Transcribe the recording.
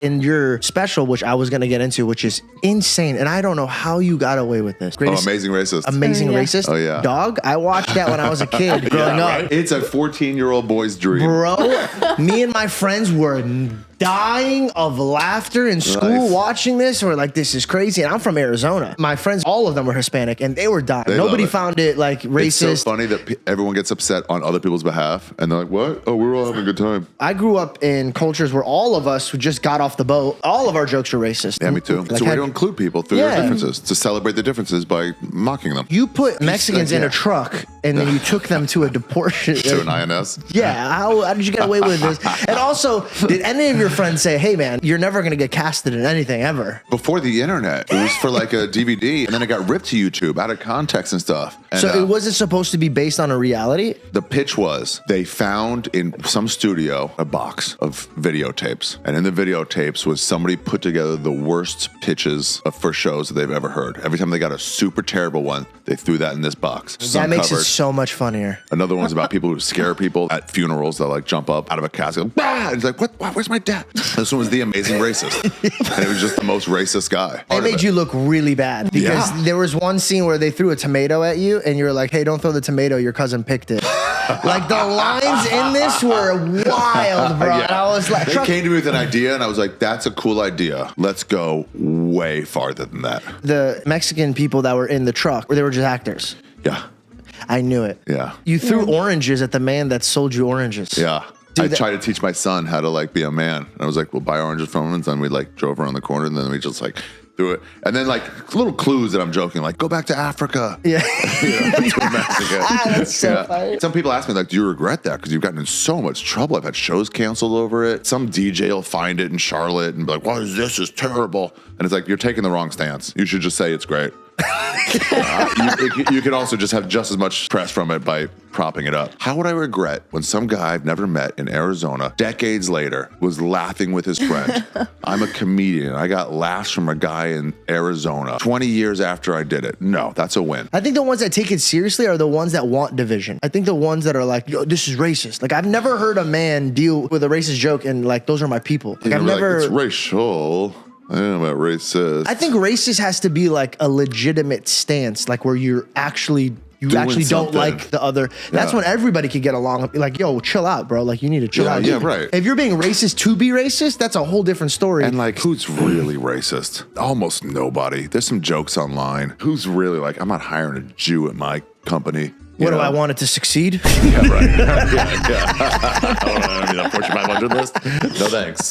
in your special, which I was going to get into, which is insane. And I don't know how you got away with this. Amazing Racist. Amazing Racist. Oh, yeah. Dog, I watched that when I was a kid growing up. Right? It's a 14-year-old boy's dream. Bro, me and my friends were dying of laughter in school watching this. We're like, this is crazy. And I'm from Arizona. My friends, all of them were Hispanic, and they were dying. Nobody found it like racist. It's so funny that everyone gets upset on other people's behalf, and they're like, what? Oh, we were all having a good time. I grew up in cultures where all of us who just got off the boat, all of our jokes were racist. Yeah, me too. Like, it's a way to include people through their differences, to celebrate the differences by mocking them. You put Mexicans in a truck, and then you took them to a deportation. To an INS? Yeah. How did you get away with this? And also, did any of your friends say, hey, man, you're never going to get casted in anything ever? Before the internet, it was for like a DVD, and then it got ripped to YouTube out of context and stuff. And, so it wasn't supposed to be based on a reality? The pitch was they found in some studio a box of videotapes, and in the videotapes was somebody put together the worst pitches for shows that they've ever heard. Every time they got a super terrible one, they threw that in this box. That makes it so much funnier. Another one's about people who scare people at funerals that like jump up out of a casket. Bah! And it's like, what? Where's my dad? This one was The Amazing Racist. And it was just the most racist guy. It made you look really bad because there was one scene where they threw a tomato at you and you were like, hey, don't throw the tomato. Your cousin picked it. Like the lines in this were wild, bro. And I was like, they came to me with an idea and I was like, that's a cool idea. Let's go way farther than that. The Mexican people that were in the truck, they were just actors. Yeah. I knew it. Yeah. You threw oranges at the man that sold you oranges. Yeah. Dude, I tried to teach my son how to like be a man. And I was like, we'll buy oranges from him. And then we like drove around the corner and then we just like threw it. And then like little clues that I'm joking, like go back to Africa. Yeah. To Mexico. That's so funny. Some people ask me like, do you regret that? Because you've gotten in so much trouble. I've had shows canceled over it. Some DJ will find it in Charlotte and be like, what is this? This is terrible. And it's like, you're taking the wrong stance. You should just say it's great. You could also just have just as much press from it by propping it up. How would I regret when some guy I've never met in Arizona, decades later, was laughing with his friend? I'm a comedian. I got laughs from a guy in Arizona 20 years after I did it. No, that's a win. I think the ones that take it seriously are the ones that want division. I think the ones that are like, yo, this is racist. Like, I've never heard a man deal with a racist joke and like, those are my people. Like, I've never... Like, it's racial. I don't know about racist. I think racist has to be like a legitimate stance, like where you're actually... You actually don't like the other. That's when everybody could get along. Like, yo, chill out, bro. Like, you need to chill out. Yeah, right. If you're being racist to be racist, that's a whole different story. And like, who's really racist? Almost nobody. There's some jokes online. Who's really like, I'm not hiring a Jew at my company. What do I want it to succeed? Yeah, right. yeah. I mean, on Fortune 500 list? No thanks.